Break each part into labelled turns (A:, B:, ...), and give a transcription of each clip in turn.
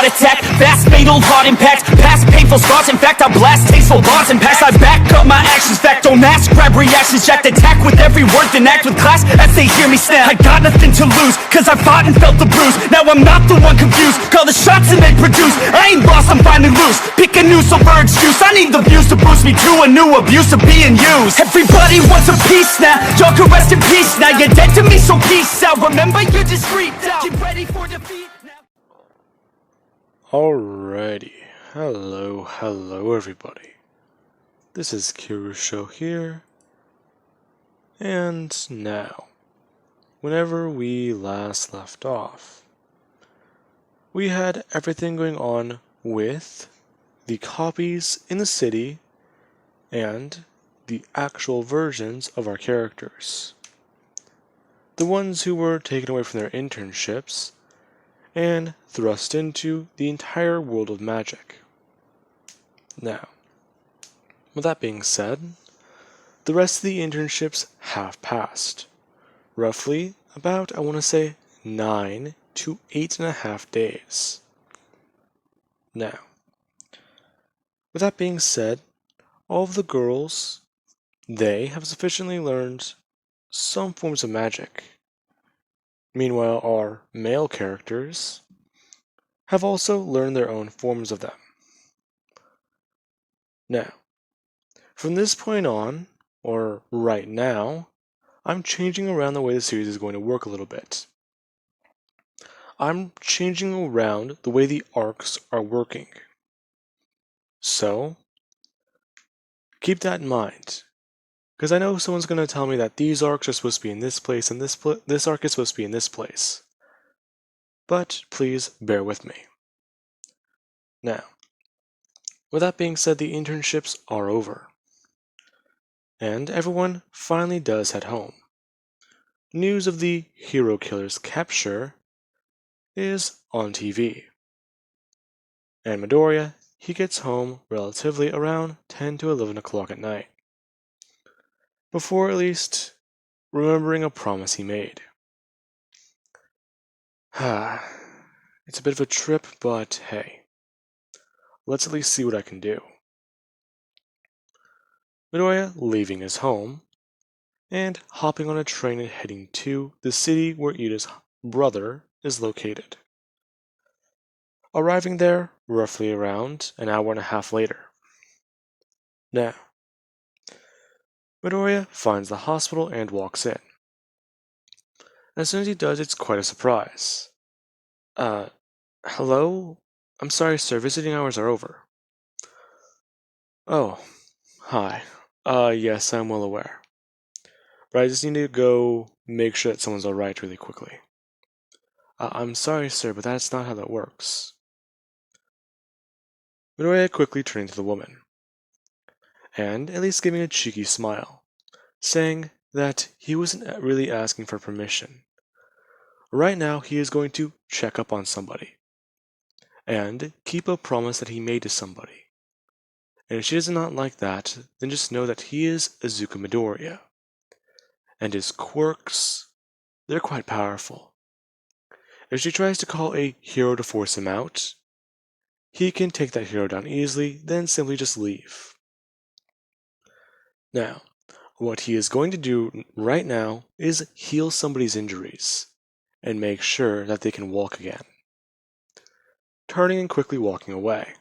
A: heart attack, fast fatal heart impact, past painful scars. In fact, I blast tasteful bars and packs. I back up my actions, fact don't ask, grab reactions, jacked attack with every word, then act with class as they hear me snap. I got nothing to lose, cause I fought and felt the bruise. Now I'm not the one confused, call the shots and they produce. I ain't lost, I'm finally loose, pick a new silver excuse. I need the views to boost me to a new abuse of being used. Everybody wants a piece now, y'all can rest in peace now. You're dead to me, so peace out. Remember, you're discreet out. Get ready for defeat now.
B: Alrighty, hello everybody. This is Kirusho here, and now, whenever we last left off, we had everything going on with the copies in the city and the actual versions of our characters. The ones who were taken away from their internships and thrust into the entire world of magic. Now, with that being said, the rest of the internships have passed. Roughly about, I want to say, 9 to 8.5 days. Now, with that being said, all of the girls, they have sufficiently learned some forms of magic. Meanwhile, our male characters have also learned their own forms of them. Now, from this point on, or right now, I'm changing around the way the series is going to work a little bit. I'm changing around the way the arcs are working. So, keep that in mind. Because I know someone's going to tell me that these arcs are supposed to be in this place and this arc is supposed to be in this place. But please bear with me. Now, with that being said, the internships are over. And everyone finally does head home. News of the hero killer's capture is on TV. And Midoriya, he gets home relatively around 10 to 11 o'clock at night. Before at least remembering a promise he made. It's a bit of a trip, but hey, let's at least see what I can do. Midoriya leaving his home and hopping on a train and heading to the city where Ida's brother is located. Arriving there roughly around an hour and a half later. Now, Midoriya finds the hospital and walks in. As soon as he does, it's quite a surprise. Hello? I'm sorry, sir, visiting hours are over. Oh, hi. Yes, I'm well aware. But I just need to go make sure that someone's alright really quickly. I'm sorry, sir, but that's not how that works. Midoriya quickly turning to the woman, and at least giving a cheeky smile, saying that he wasn't really asking for permission. Right now, he is going to check up on somebody, and keep a promise that he made to somebody. And if she does not like that, then just know that he is Izuku Midoriya. And his quirks, they're quite powerful. If she tries to call a hero to force him out, he can take that hero down easily, then simply just leave. Now, what he is going to do right now is heal somebody's injuries, and make sure that they can walk again. Turning and quickly walking away.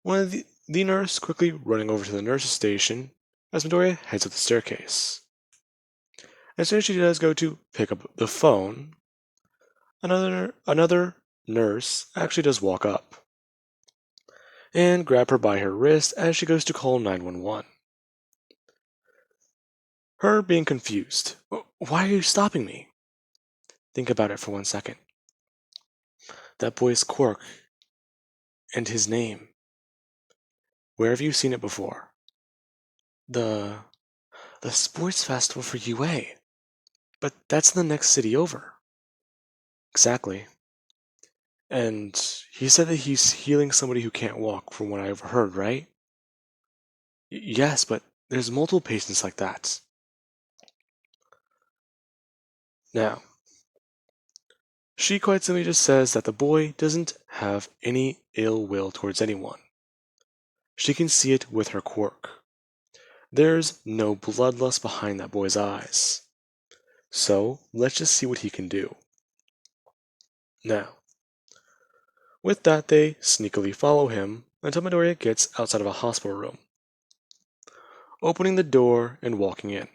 B: One of the nurse quickly running over to the nurse's station as Midoriya heads up the staircase. As soon as she does go to pick up the phone, another nurse actually does walk up and grab her by her wrist as she goes to call 911. Her being confused. Why are you stopping me? Think about it for 1 second. That boy's quirk and his name. Where have you seen it before? The sports festival for UA. But that's in the next city over. Exactly. And he said that he's healing somebody who can't walk, from what I've heard, right? Yes, but there's multiple patients like that. Now, she quite simply just says that the boy doesn't have any ill will towards anyone. She can see it with her quirk. There's no bloodlust behind that boy's eyes. So let's just see what he can do. Now, with that, they sneakily follow him until Midoriya gets outside of a hospital room, opening the door and walking in.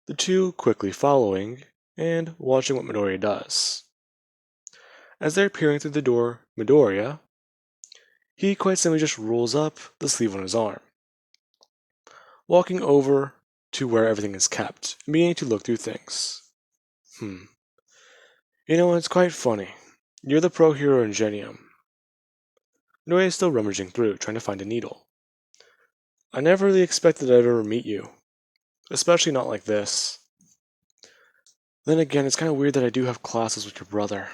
B: The two quickly following and watching what Midoriya does. As they're peering through the door, Midoriya, he quite simply just rolls up the sleeve on his arm, walking over to where everything is kept and beginning to look through things. It's quite funny. You're the pro hero Ingenium. Midoriya is still rummaging through, trying to find a needle. I never really expected I'd ever meet you, especially not like this. Then again, it's kind of weird that I do have classes with your brother.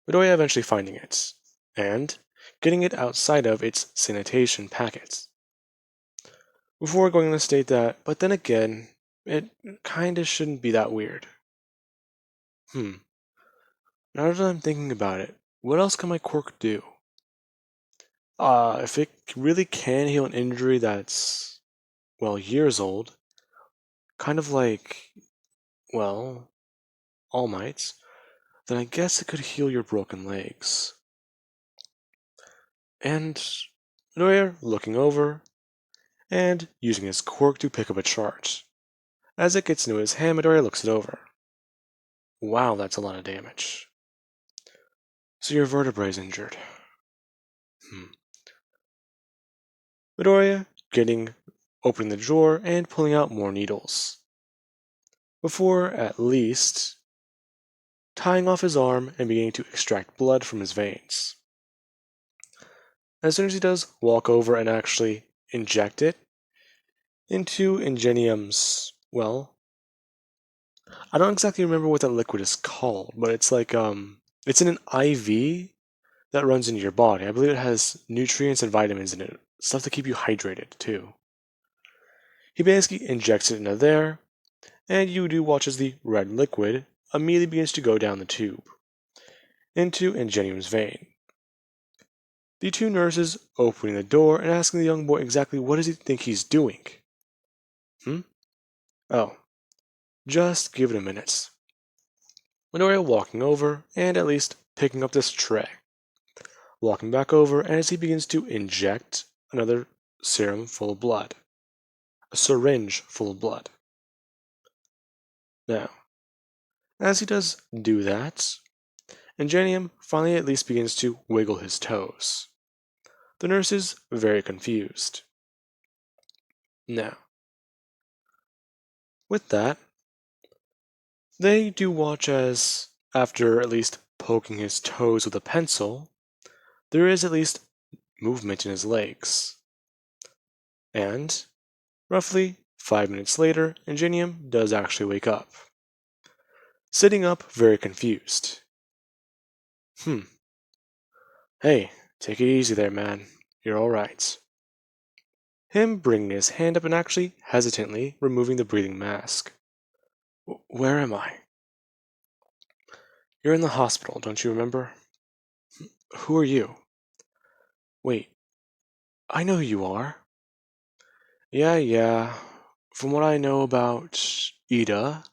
B: Midoriya eventually finding it, and getting it outside of its sanitation packets. Before going to state that, but then again, it kinda shouldn't be that weird. Now that I'm thinking about it, what else can my quirk do? If it really can heal an injury that's, well, years old, kind of like, well, All Might's, then I guess it could heal your broken legs. And Midoriya looking over and using his quirk to pick up a chart. As it gets into his hand, Midoriya looks it over. Wow, that's a lot of damage. So your vertebrae is injured. Midoriya opening the drawer and pulling out more needles. Before, at least, tying off his arm and beginning to extract blood from his veins. As soon as he does walk over and actually inject it into Ingenium's, well, I don't exactly remember what that liquid is called, but it's like, it's in an IV that runs into your body. I believe it has nutrients and vitamins in it, stuff to keep you hydrated, too. He basically injects it into there, and you do watch as the red liquid immediately begins to go down the tube into Ingenium's vein. The two nurses opening the door and asking the young boy exactly what does he think he's doing. Oh, just give it a minute. Midoriya walking over and at least picking up this tray. Walking back over, and as he begins to inject another serum full of blood. A syringe full of blood. Now, as he does do that, Ingenium finally at least begins to wiggle his toes. The nurse is very confused. Now, with that, they do watch as, after at least poking his toes with a pencil, there is at least movement in his legs. And, roughly 5 minutes later, Ingenium does actually wake up. Sitting up, very confused. Hey, take it easy there, man. You're alright. Him bringing his hand up and actually hesitantly removing the breathing mask. Where am I? You're in the hospital, don't you remember? Who are you? Wait, I know who you are. Yeah. From what I know about Ida,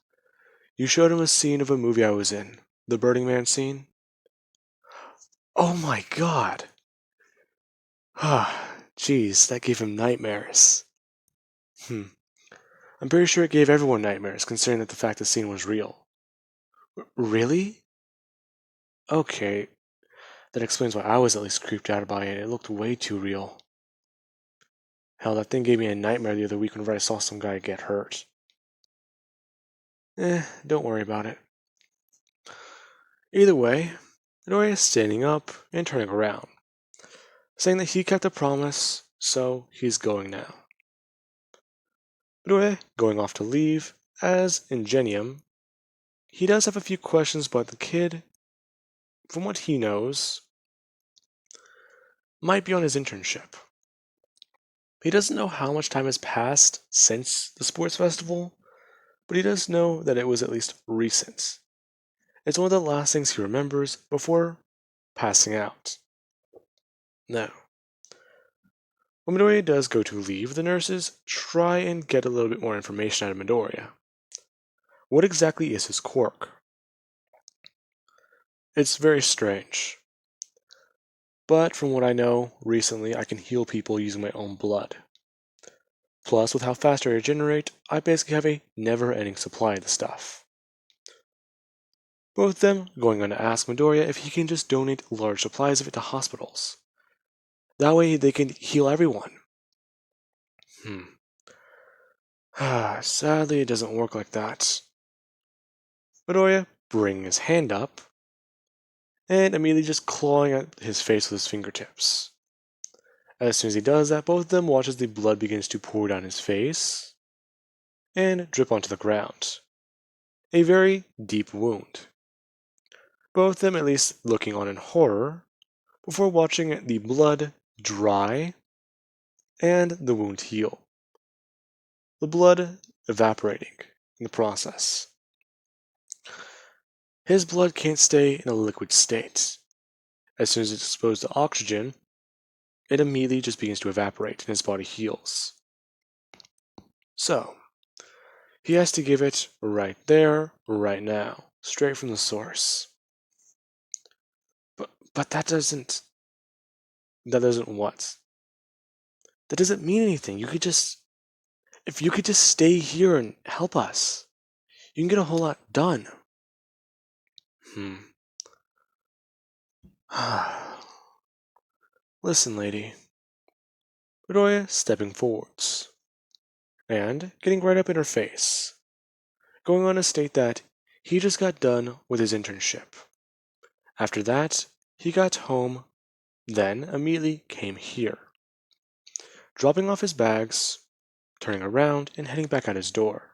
B: you showed him a scene of a movie I was in. The Burning Man scene? Oh my god! Jeez, that gave him nightmares. I'm pretty sure it gave everyone nightmares, considering that the fact the scene was real. Really? Okay, that explains why I was at least creeped out by it. It looked way too real. Hell, that thing gave me a nightmare the other week whenever I saw some guy get hurt. Don't worry about it. Either way, Midoriya is standing up and turning around, saying that he kept a promise, so he's going now. Midoriya going off to leave, as Ingenium, he does have a few questions about the kid. From what he knows, might be on his internship. He doesn't know how much time has passed since the sports festival, but he does know that it was at least recent. It's one of the last things he remembers before passing out. Now, when Midoriya does go to leave, the nurses try and get a little bit more information out of Midoriya. What exactly is his quirk? It's very strange. But from what I know, recently I can heal people using my own blood. Plus, with how fast I regenerate, I basically have a never-ending supply of the stuff. Both of them going on to ask Midoriya if he can just donate large supplies of it to hospitals. That way they can heal everyone. Sadly, it doesn't work like that. Midoriya bringing his hand up and immediately just clawing at his face with his fingertips. As soon as he does that, both of them watch as the blood begins to pour down his face and drip onto the ground. A very deep wound. Both of them at least looking on in horror before watching the blood dry and the wound heal. The blood evaporating in the process. His blood can't stay in a liquid state. As soon as it's exposed to oxygen, it immediately just begins to evaporate and his body heals. So, he has to give it right there, right now, straight from the source. But that doesn't what? That doesn't mean anything. If you could just stay here and help us, you can get a whole lot done. Listen, lady. Midoriya stepping forwards and getting right up in her face, going on to state that he just got done with his internship. After that, he got home, then immediately came here, dropping off his bags, turning around, and heading back out his door.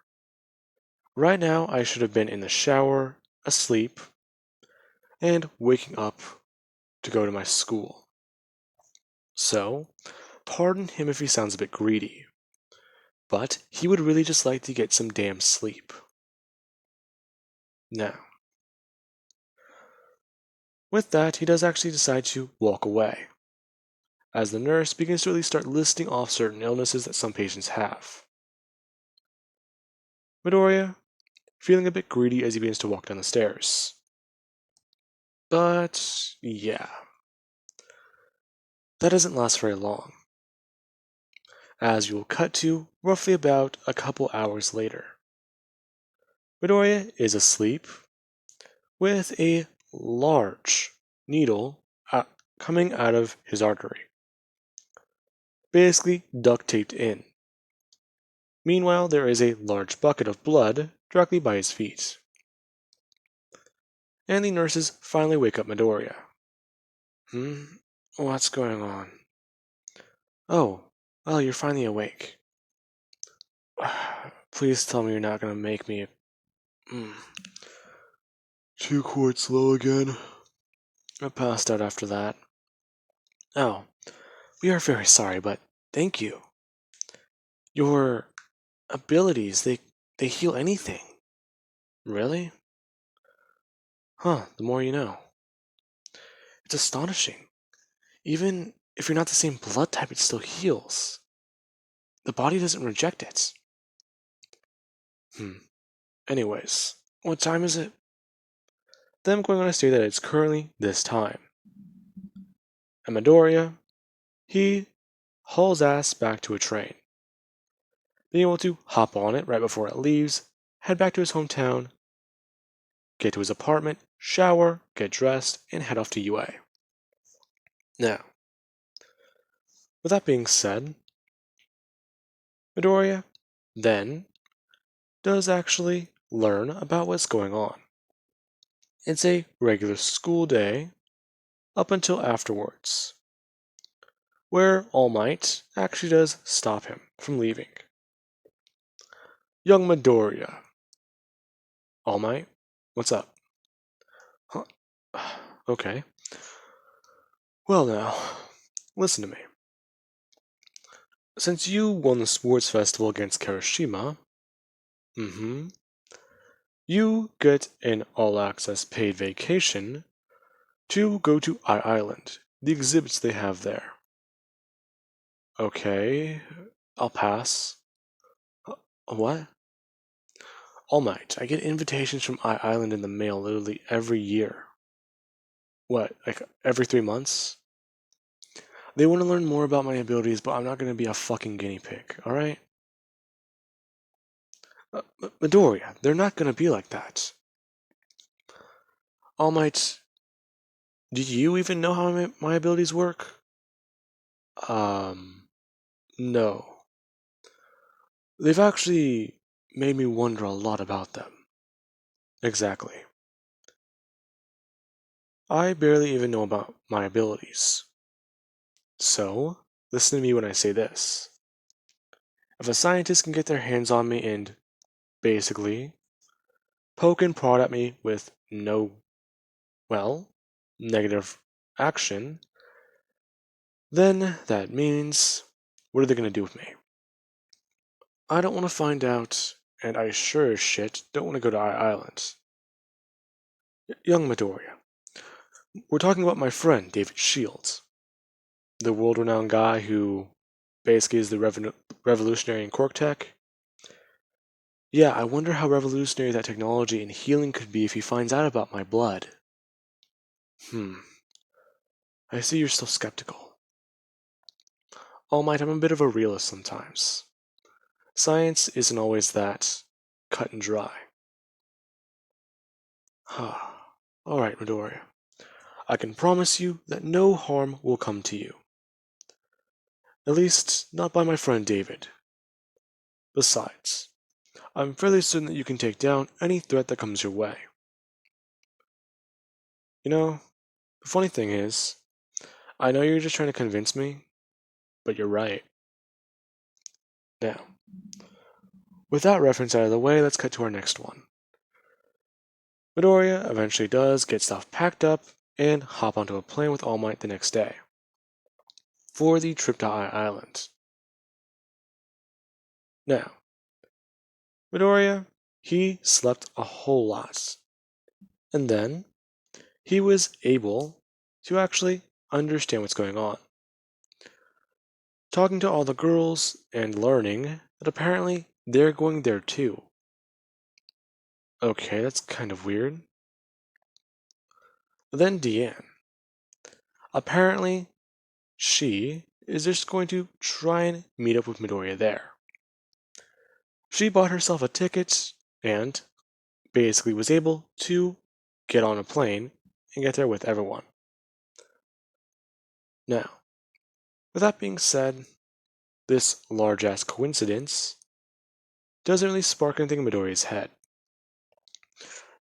B: Right now, I should have been in the shower, asleep, and waking up to go to my school. So, pardon him if he sounds a bit greedy, but he would really just like to get some damn sleep. Now, with that, he does actually decide to walk away, as the nurse begins to really start listing off certain illnesses that some patients have. Midoriya, feeling a bit greedy as he begins to walk down the stairs. But, yeah. That doesn't last very long, as you will cut to roughly about a couple hours later. Midoriya is asleep, with a large needle coming out of his artery, basically duct taped in. Meanwhile, there is a large bucket of blood directly by his feet. And the nurses finally wake up Midoriya. What's going on? Oh, well, you're finally awake. Please tell me you're not going to make me 2 quarts low again. I passed out after that. Oh, we are very sorry, but thank you. Your abilities, they heal anything. Really? Huh, the more you know. It's astonishing. Even if you're not the same blood type, it still heals. The body doesn't reject it. Anyways, what time is it? Then I'm going to state that it's currently this time. And Midoriya, he hauls ass back to a train, being able to hop on it right before it leaves, head back to his hometown, get to his apartment, shower, get dressed, and head off to UA. Now, with that being said, Midoriya then does actually learn about what's going on. It's a regular school day up until afterwards, where All Might actually does stop him from leaving. Young Midoriya. All Might, what's up? Huh? Okay. Well now, listen to me. Since you won the sports festival against Kirishima, you get an all-access paid vacation to go to Island, the exhibits they have there. Okay, I'll pass. What? All Might, I get invitations from Island in the mail literally every year. What, like every 3 months? They want to learn more about my abilities, but I'm not going to be a fucking guinea pig, alright? Midoriya, they're not going to be like that. All Might, do you even know how my abilities work? No. They've actually made me wonder a lot about them. Exactly. I barely even know about my abilities. So, listen to me when I say this. If a scientist can get their hands on me and, basically, poke and prod at me with no, well, negative action, then that means, what are they going to do with me? I don't want to find out, and I sure as shit don't want to go to Island. Young Midoriya, we're talking about my friend, David Shields, the world-renowned guy who basically is the revolutionary in Cork Tech. Yeah, I wonder how revolutionary that technology and healing could be if he finds out about my blood. I see you're still skeptical. All Might, I'm a bit of a realist sometimes. Science isn't always that cut and dry. Alright, Midoriya. I can promise you that no harm will come to you. At least, not by my friend David. Besides, I'm fairly certain that you can take down any threat that comes your way. You know, the funny thing is, I know you're just trying to convince me, but you're right. Now, with that reference out of the way, let's cut to our next one. Midoriya eventually does get stuff packed up and hop onto a plane with All Might the next day for the trip to Island. Now, Midoriya, he slept a whole lot, and then he was able to actually understand what's going on. Talking to all the girls and learning that apparently they're going there too. Okay, that's kind of weird. Then Deanne. Apparently, she is just going to try and meet up with Midoriya there. She bought herself a ticket and basically was able to get on a plane and get there with everyone. Now, with that being said, this large ass coincidence doesn't really spark anything in Midoriya's head.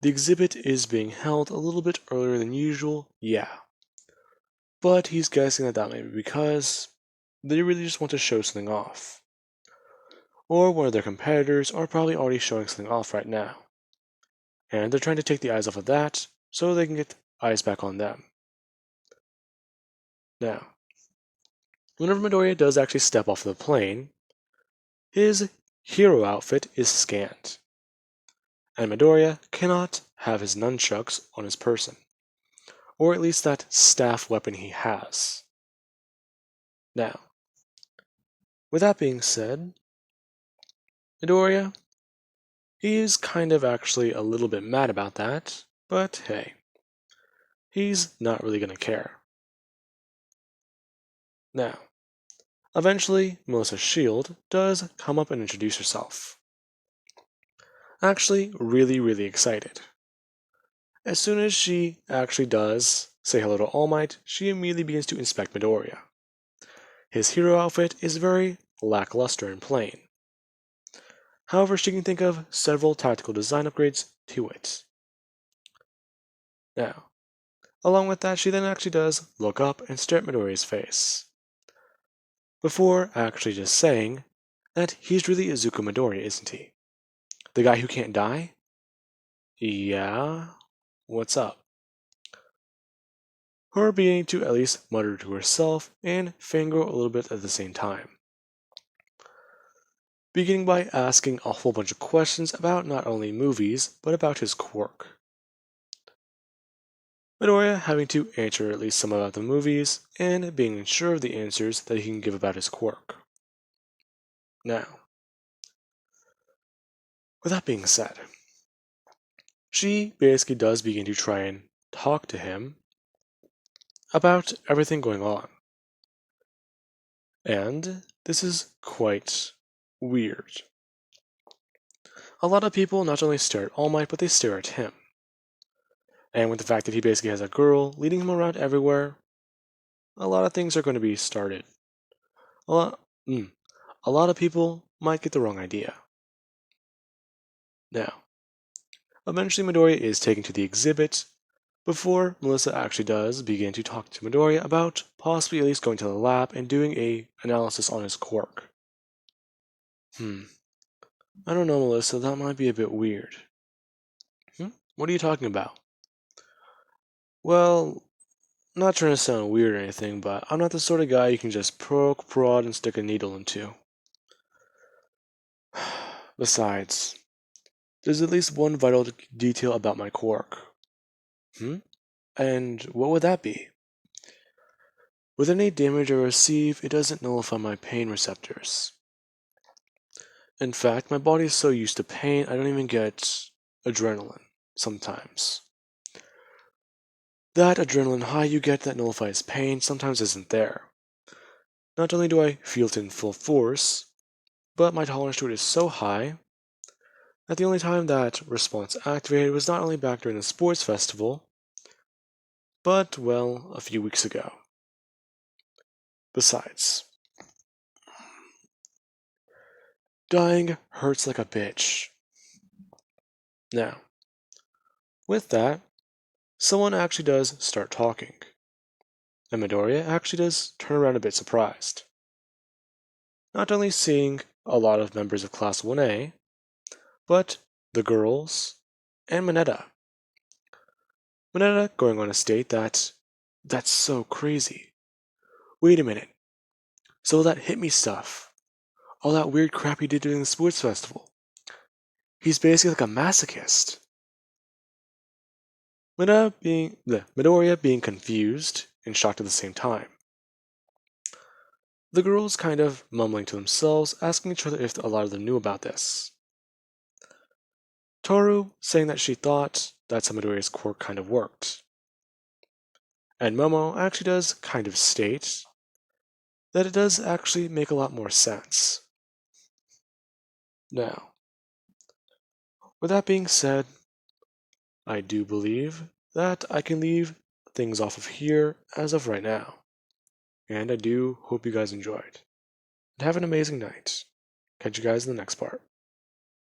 B: The exhibit is being held a little bit earlier than usual, yeah. But he's guessing that that may be because they really just want to show something off. Or one of their competitors are probably already showing something off right now. And they're trying to take the eyes off of that so they can get eyes back on them. Now, whenever Midoriya does actually step off the plane, his hero outfit is scanned. And Midoriya cannot have his nunchucks on his person. Or at least that staff weapon he has. Now, with that being said, Midoriya, he is kind of actually a little bit mad about that, but hey, he's not really gonna care. Now, eventually, Melissa Shield does come up and introduce herself. Actually, really excited. As soon as she actually does say hello to All Might, she immediately begins to inspect Midoriya. His hero outfit is very lackluster and plain. However, she can think of several tactical design upgrades to it. Now, along with that, she then actually does look up and stare at Midoriya's face. Before actually just saying that he's really Izuku Midoriya, isn't he? The guy who can't die? Yeah? What's up? Her beginning to at least mutter to herself and fangirl a little bit at the same time. beginning by asking a whole bunch of questions about not only movies, but about his quirk. Midoriya having to answer at least some about the movies, and being unsure of the answers that he can give about his quirk. Now, with that being said, she basically does begin to try and talk to him about everything going on. And this is quite weird. A lot of people not only stare at All Might, but they stare at him. And with the fact that he basically has a girl leading him around everywhere, a lot of things are going to be started. A lot, a lot of people might get the wrong idea. Now, eventually Midoriya is taken to the exhibit before Melissa actually does begin to talk to Midoriya about possibly at least going to the lab and doing a analysis on his quirk. I don't know, Melissa, that might be a bit weird. What are you talking about? Well, not trying to sound weird or anything, but I'm not the sort of guy you can just poke, prod, and stick a needle into. Besides, there's at least one vital detail about my quirk. And what would that be? With any damage I receive, it doesn't nullify my pain receptors. In fact, my body is so used to pain, I don't even get adrenaline sometimes. That adrenaline high you get that nullifies pain sometimes isn't there. Not only do I feel it in full force, but my tolerance to it is so high that the only time that response activated was not only back during the sports festival, but, well, a few weeks ago. Besides, dying hurts like a bitch. Now, with that, someone actually does start talking. And Midoriya actually does turn around a bit surprised. Not only seeing a lot of members of Class 1A, but the girls and Mineta. Mineta going on to state that that's so crazy. Wait a minute. So all that hit me stuff, all that weird crap he did during the sports festival, he's basically like a masochist. Midoriya being confused and shocked at the same time. The girls kind of mumbling to themselves, asking each other if a lot of them knew about this. Toru saying that she thought that's how Midoriya's quirk kind of worked. And Momo actually does kind of state that it does actually make a lot more sense. Now, with that being said, I do believe that I can leave things off of here as of right now. And I do hope you guys enjoyed. And have an amazing night. Catch you guys in the next part.